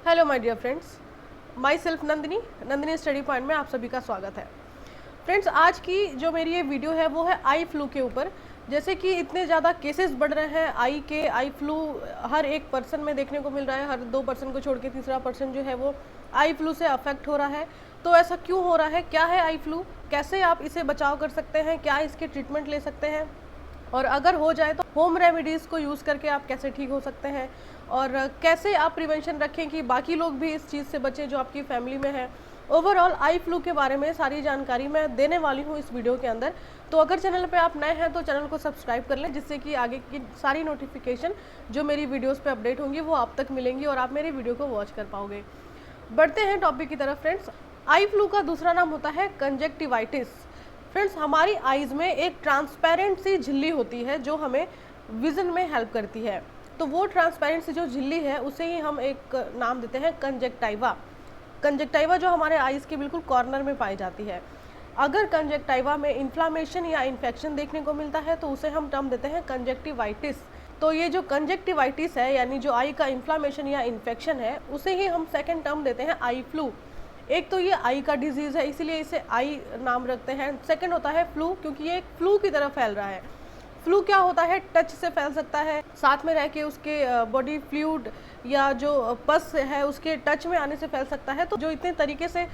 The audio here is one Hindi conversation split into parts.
Hello my dear friends, myself Nandini study point में आप सभी का स्वागत है। फ्रेंड्स, आज की जो मेरी ये वीडियो है वो है आई फ्लू के ऊपर। जैसे कि इतने ज़्यादा केसेस बढ़ रहे हैं आई फ्लू हर एक पर्सन में देखने को मिल रहा है। हर 2 पर्सन को छोड़ के तीसरा पर्सन जो है वो आई फ्लू से अफेक्ट हो रहा है। तो ऐसा क्यों हो रहा है? क्या है आई फ्लू? कैसे आप इसे बचाव कर सकते हैं? क्या इसके ट्रीटमेंट ले सकते हैं? और अगर हो जाए तो होम रेमेडीज़ को यूज़ करके आप कैसे ठीक हो सकते हैं, और कैसे आप प्रिवेंशन रखें कि बाकी लोग भी इस चीज़ से बचें जो आपकी फैमिली में है। ओवरऑल आई फ्लू के बारे में सारी जानकारी मैं देने वाली हूँ इस वीडियो के अंदर। तो अगर चैनल पे आप नए हैं तो चैनल को सब्सक्राइब कर लें, जिससे कि आगे की सारी नोटिफिकेशन जो मेरी वीडियोज़ पे अपडेट होंगी वो आप तक मिलेंगी और आप मेरी वीडियो को वॉच कर पाओगे। बढ़ते हैं टॉपिक की तरफ। फ्रेंड्स, आई फ्लू का दूसरा नाम होता है कंजक्टिवाइटिस। फ्रेंड्स, हमारी आईज में एक ट्रांसपेरेंट सी झिल्ली होती है जो हमें विजन में हेल्प करती है। तो वो ट्रांसपेरेंट सी जो झिल्ली है उसे ही हम एक नाम देते हैं कंजक्टाइवा। कंजक्टाइवा जो हमारे आईज के बिल्कुल कॉर्नर में पाई जाती है। अगर कंजक्टाइवा में इन्फ्लामेशन या इन्फेक्शन देखने को मिलता है तो उसे हम टर्म देते हैं कंजक्टिवाइटिस। तो ये जो कंजक्टिवाइटिस है, यानी जो आई का इन्फ्लामेशन या इन्फेक्शन है, उसे ही हम सेकेंड टर्म देते हैं आई फ्लू। एक तो ये आई का डिजीज़ है, इसीलिए इसे आई नाम रखते हैं। सेकंड होता है फ्लू, क्योंकि ये एक फ्लू की तरह फैल रहा है। फ्लू क्या होता है? टच से फैल सकता है, साथ में रह के उसके बॉडी फ्लूइड या जो पस है उसके टच में आने से फैल सकता है। तो जो इतने तरीके से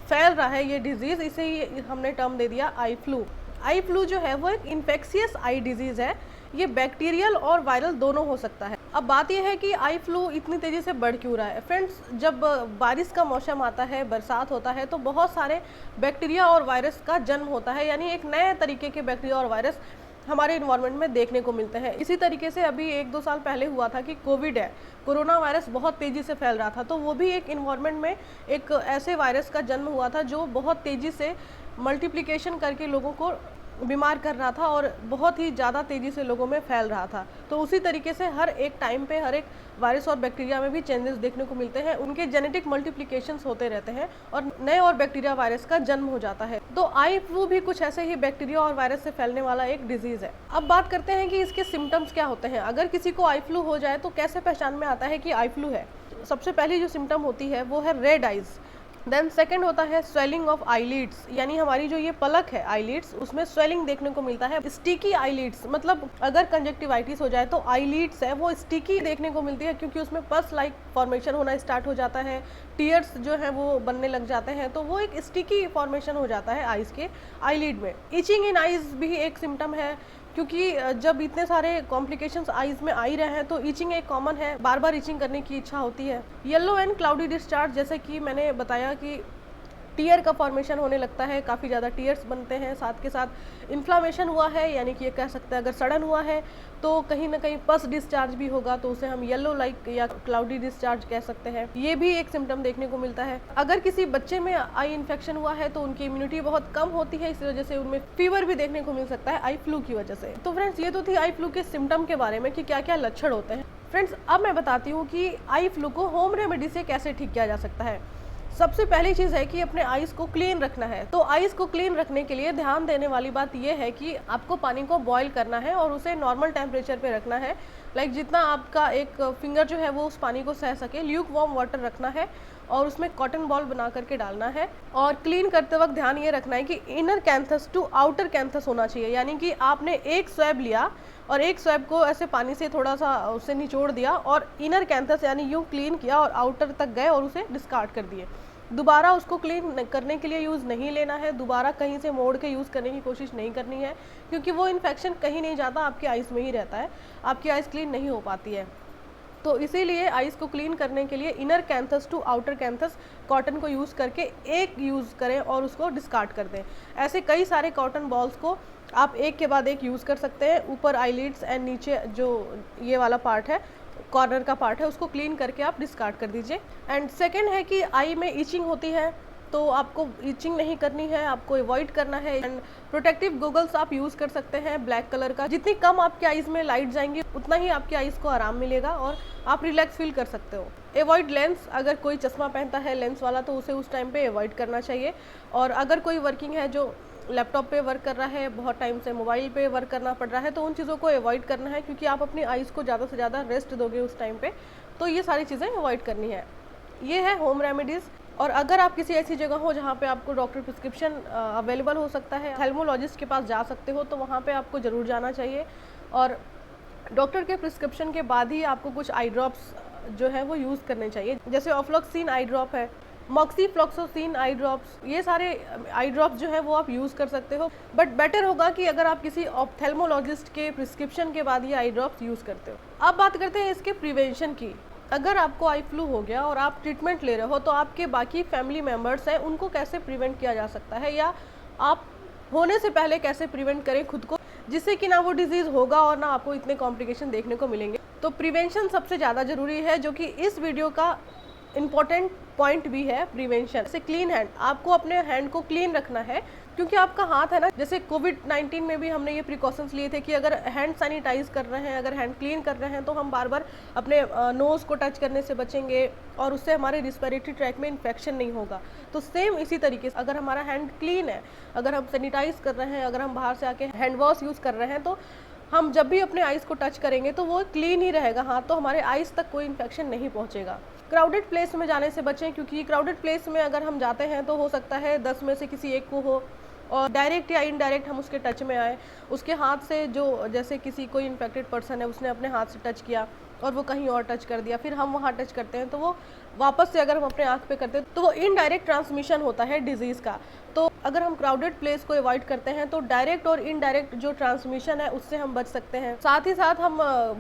फैल रहा है ये डिजीज़, इसे ही हमने टर्म दे दिया आई फ्लू। आई फ्लू जो है वो एक इन्फेक्शियस आई डिजीज़ है। ये बैक्टीरियल और वायरल दोनों हो सकता है। अब बात यह है कि आई फ्लू इतनी तेज़ी से बढ़ क्यों रहा है। फ्रेंड्स, जब बारिश का मौसम आता है, बरसात होता है, तो बहुत सारे बैक्टीरिया और वायरस का जन्म होता है, यानी एक नए तरीके के बैक्टीरिया और वायरस हमारे इन्वायरमेंट में देखने को मिलते हैं। इसी तरीके से अभी 1-2 साल पहले हुआ था कि कोविड है, कोरोना वायरस बहुत तेज़ी से फैल रहा था। तो वो भी एक इन्वायरमेंट में एक ऐसे वायरस का जन्म हुआ था जो बहुत तेज़ी से मल्टीप्लिकेशन करके लोगों को बीमार कर रहा था और बहुत ही ज़्यादा तेज़ी से लोगों में फैल रहा था। तो उसी तरीके से हर एक टाइम पे हर एक वायरस और बैक्टीरिया में भी चेंजेस देखने को मिलते हैं। उनके जेनेटिक मल्टीप्लिकेशंस होते रहते हैं और नए और बैक्टीरिया वायरस का जन्म हो जाता है। तो आई फ्लू भी कुछ ऐसे ही बैक्टीरिया और वायरस से फैलने वाला एक डिजीज़ है। अब बात करते हैं कि इसके सिम्टम्स क्या होते हैं। अगर किसी को आई फ्लू हो जाए तो कैसे पहचान में आता है कि आई फ्लू है। सबसे पहली जो सिम्टम होती है वो है रेड आइज़। देन सेकंड होता है स्वेलिंग ऑफ आईलिड्स, यानी हमारी जो ये पलक है आईलिड्स, उसमें स्वेलिंग देखने को मिलता है। स्टिकी आईलिड्स, मतलब अगर कंजक्टिवाइटिस हो जाए तो आईलिड्स है वो स्टिकी देखने को मिलती है, क्योंकि उसमें पस लाइक फॉर्मेशन होना स्टार्ट हो जाता है, टीयर्स जो है वो बनने लग जाते हैं। तो वो एक स्टिकी फॉर्मेशन हो जाता है आईज के आईलिड में। इचिंग इन आईज भी एक सिम्टम है, क्योंकि जब इतने सारे कॉम्प्लिकेशंस आईज में आ ही रहे हैं तो ईचिंग एक कॉमन है, बार बार ईचिंग करने की इच्छा होती है। येलो एंड क्लाउडी डिस्चार्ज, जैसे कि मैंने बताया कि टीयर का फॉर्मेशन होने लगता है, काफ़ी ज़्यादा टीयर्स बनते हैं। साथ के साथ इन्फ्लामेशन हुआ है, यानी कि ये कह सकते हैं अगर सड़न हुआ है तो कहीं ना कहीं पस डिस्चार्ज भी होगा, तो उसे हम येलो लाइक या क्लाउडी डिस्चार्ज कह सकते हैं। ये भी एक सिम्टम देखने को मिलता है। अगर किसी बच्चे में आई इन्फेक्शन हुआ है तो उनकी इम्यूनिटी बहुत कम होती है, इस वजह से उनमें फीवर भी देखने को मिल सकता है आई फ्लू की वजह से। तो फ्रेंड्स, ये तो थी आई फ्लू के सिम्टम के बारे में कि क्या क्या लक्षण होते हैं। फ्रेंड्स, अब मैं बताती हूँ कि आई फ्लू को होम रेमेडी से कैसे ठीक किया जा सकता है। सबसे पहली चीज़ है कि अपने आइज़ को क्लीन रखना है। तो आइज़ को क्लीन रखने के लिए ध्यान देने वाली बात यह है कि आपको पानी को बॉईल करना है और उसे नॉर्मल टेम्परेचर पे रखना है। लाइक जितना आपका एक फिंगर जो है वो उस पानी को सह सके। ल्यूक वार्म वाटर रखना है और उसमें कॉटन बॉल बना करके डालना है। और क्लीन करते वक्त ध्यान ये रखना है कि inner canthus to outer canthus होना चाहिए, यानी कि आपने एक स्वैब लिया और एक स्वैब को ऐसे पानी से थोड़ा सा उसे निचोड़ दिया और इनर कैंथस यानी यूँ क्लीन किया और आउटर तक गए और उसे डिस्कार्ड कर दिए। दोबारा उसको क्लीन करने के लिए यूज़ नहीं लेना है, दोबारा कहीं से मोड़ के यूज़ करने की कोशिश नहीं करनी है, क्योंकि वो इन्फेक्शन कहीं नहीं जाता, आपकी आइज़ में ही रहता है, आपकी आइज़ क्लीन नहीं हो पाती है। तो इसीलिए आइज़ को क्लीन करने के लिए inner canthus to outer canthus cotton को यूज़ करके एक यूज़ करें और उसको डिस्कार्ड कर दें। ऐसे कई सारे कॉटन बॉल्स को आप एक के बाद एक यूज़ कर सकते हैं। ऊपर आईलिड्स एंड नीचे जो ये वाला पार्ट है, कॉर्नर का पार्ट है, उसको क्लीन करके आप डिस्कार्ड कर दीजिए। एंड सेकेंड है कि आई में ईचिंग होती है तो आपको ईचिंग नहीं करनी है, आपको अवॉइड करना है। एंड प्रोटेक्टिव गॉगल्स आप यूज़ कर सकते हैं ब्लैक कलर का। जितनी कम आपकी आइज़ में लाइट जाएंगी उतना ही आपकी आइज़ को आराम मिलेगा और आप रिलैक्स फील कर सकते हो। अवॉइड लेंस, अगर कोई चश्मा पहनता है लेंस वाला तो उसे उस टाइम पे अवॉइड करना चाहिए। और अगर कोई वर्किंग है जो लैपटॉप पे वर्क कर रहा है, बहुत टाइम से मोबाइल पे वर्क करना पड़ रहा है, तो उन चीज़ों को अवॉइड करना है, क्योंकि आप अपनी आइज़ को ज़्यादा से ज़्यादा रेस्ट दोगे उस टाइम पे, तो ये सारी चीज़ें अवॉइड करनी है। ये है होम रेमेडीज़। और अगर आप किसी ऐसी जगह हो जहाँ पे आपको डॉक्टर प्रिस्क्रिप्शन अवेलेबल हो सकता है, ऑप्थेल्मोलॉजिस्ट के पास जा सकते हो, तो वहाँ पे आपको ज़रूर जाना चाहिए। और डॉक्टर के प्रिस्क्रिप्शन के बाद ही आपको कुछ आई ड्रॉप्स जो है वो यूज़ करने चाहिए, जैसे ऑफ्लॉक्सिन आई ड्रॉप है, मॉक्सीफ्लॉक्सोसिन आई ड्रॉप्स, ये सारे आई ड्रॉप्स जो है वो आप यूज़ कर सकते हो। बट बेटर होगा कि अगर आप किसी ऑप्थेल्मोलॉजिस्ट के प्रिस्क्रिप्शन के बाद ये आई ड्रॉप्स यूज़ करते हो। अब बात करते हैं इसके प्रिवेंशन की। अगर आपको आई फ्लू हो गया और आप ट्रीटमेंट ले रहे हो, तो आपके बाकी फैमिली मेम्बर्स हैं उनको कैसे प्रिवेंट किया जा सकता है, या आप होने से पहले कैसे प्रिवेंट करें खुद को, जिससे कि ना वो डिजीज़ होगा और ना आपको इतने कॉम्प्लिकेशन देखने को मिलेंगे। तो प्रिवेंशन सबसे ज़्यादा ज़रूरी है, जो कि इस वीडियो का इम्पॉर्टेंट पॉइंट भी है प्रिवेंशन। जैसे क्लीन हैंड, आपको अपने हैंड को क्लीन रखना है, क्योंकि आपका हाथ है ना, जैसे कोविड-19 में भी हमने ये प्रिकॉशंस लिए थे कि अगर हैंड सैनिटाइज कर रहे हैं, अगर हैंड क्लीन कर रहे हैं, तो हम बार बार अपने नोज़ को टच करने से बचेंगे और उससे हमारे रिस्पिरेटरी ट्रैक में इन्फेक्शन नहीं होगा। तो सेम इसी तरीके से अगर हमारा हैंड क्लीन है, अगर हम सैनिटाइज कर रहे हैं, अगर हम बाहर से आके हैंड वॉश यूज़ कर रहे हैं, तो हम जब भी अपने आइज़ को टच करेंगे तो वो क्लीन ही रहेगा हाथ, तो हमारे आइज़ तक कोई इन्फेक्शन नहीं पहुँचेगा। क्राउडेड प्लेस में जाने से बचें, क्योंकि क्राउडेड प्लेस में अगर हम जाते हैं तो हो सकता है 10 में से किसी एक को हो और डायरेक्ट या इनडायरेक्ट हम उसके टच में आए, उसके हाथ से, जो जैसे किसी कोई इन्फेक्टेड पर्सन है उसने अपने हाथ से टच किया और वो कहीं और टच कर दिया, फिर हम वहाँ टच करते हैं, तो वो वापस से अगर हम अपने आँख पे करते हैं तो वो इनडायरेक्ट ट्रांसमिशन होता है डिजीज़ का। तो अगर हम क्राउडेड प्लेस को अवॉइड करते हैं तो डायरेक्ट और इनडायरेक्ट जो ट्रांसमिशन है उससे हम बच सकते हैं। साथ ही साथ हम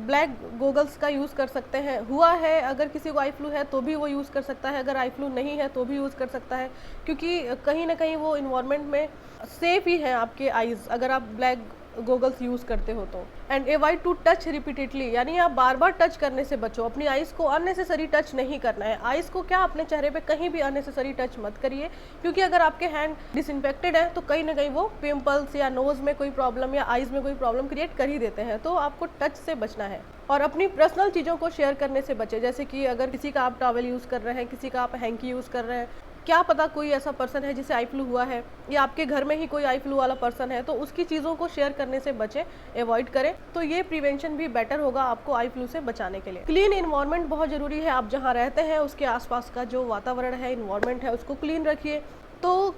ब्लैक गोगल्स का यूज़ कर सकते हैं। हुआ है अगर किसी को आई फ्लू है तो भी वो यूज़ कर सकता है, अगर आई फ्लू नहीं है तो भी यूज़ कर सकता है, क्योंकि कहीं ना कहीं वो इन्वायरमेंट में सेफ ही है आपके आइज़, अगर आप ब्लैक गोगल्स यूज़ करते हो तो। And avoid to touch repeatedly, यानी आप बार बार टच करने से बचो, अपनी आइज़ को अननेसेसरी टच नहीं करना है। आइज़ को क्या, अपने चेहरे पे कहीं भी अननेसेसरी टच मत करिए, क्योंकि अगर आपके हैंड डिसइंफेक्टेड है तो कहीं ना कहीं वो पिंपल्स या नोज़ में कोई प्रॉब्लम या आइज़ में कोई प्रॉब्लम क्रिएट कर ही देते हैं। तो आपको टच से बचना है और अपनी पर्सनल चीज़ों को शेयर करने से बचे, जैसे कि अगर किसी का आप टॉवल यूज़ कर रहे हैं, किसी का आप हैंकी यूज़ कर रहे हैं, क्या पता कोई ऐसा पर्सन है जिसे आई फ्लू हुआ है, या आपके घर में ही कोई आई फ्लू वाला पर्सन है, तो उसकी चीज़ों को शेयर करने से बचें, अवॉइड करें। तो ये प्रिवेंशन भी बेटर होगा आपको आई फ्लू से बचाने के लिए। क्लीन इन्वायरमेंट बहुत ज़रूरी है। आप जहाँ रहते हैं उसके आसपास का जो वातावरण है, इन्वायरमेंट है, उसको क्लीन रखिए। तो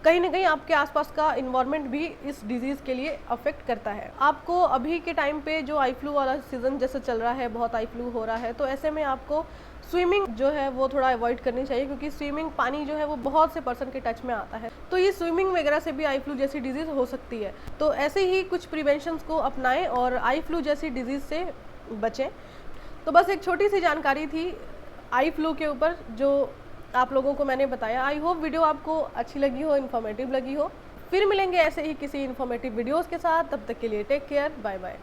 कहीं ना कहीं आपके आसपास का इन्वायरमेंट भी इस डिजीज़ के लिए अफेक्ट करता है। आपको अभी के टाइम पे जो आई फ्लू वाला सीज़न जैसे चल रहा है, बहुत आई फ्लू हो रहा है, तो ऐसे में आपको स्विमिंग जो है वो थोड़ा अवॉइड करनी चाहिए, क्योंकि स्विमिंग, पानी जो है वो बहुत से पर्सन के टच में आता है, तो ये स्विमिंग वगैरह से भी आई फ्लू जैसी डिजीज़ हो सकती है। तो ऐसे ही कुछ प्रिवेंशंस को अपनाएं और आई फ्लू जैसी डिजीज़ से बचें। तो बस एक छोटी सी जानकारी थी आई फ्लू के ऊपर जो आप लोगों को मैंने बताया। आई होप वीडियो आपको अच्छी लगी हो, इन्फॉर्मेटिव लगी हो। फिर मिलेंगे ऐसे ही किसी इन्फॉर्मेटिव वीडियोज़ के साथ, तब तक के लिए टेक केयर, बाय बाय।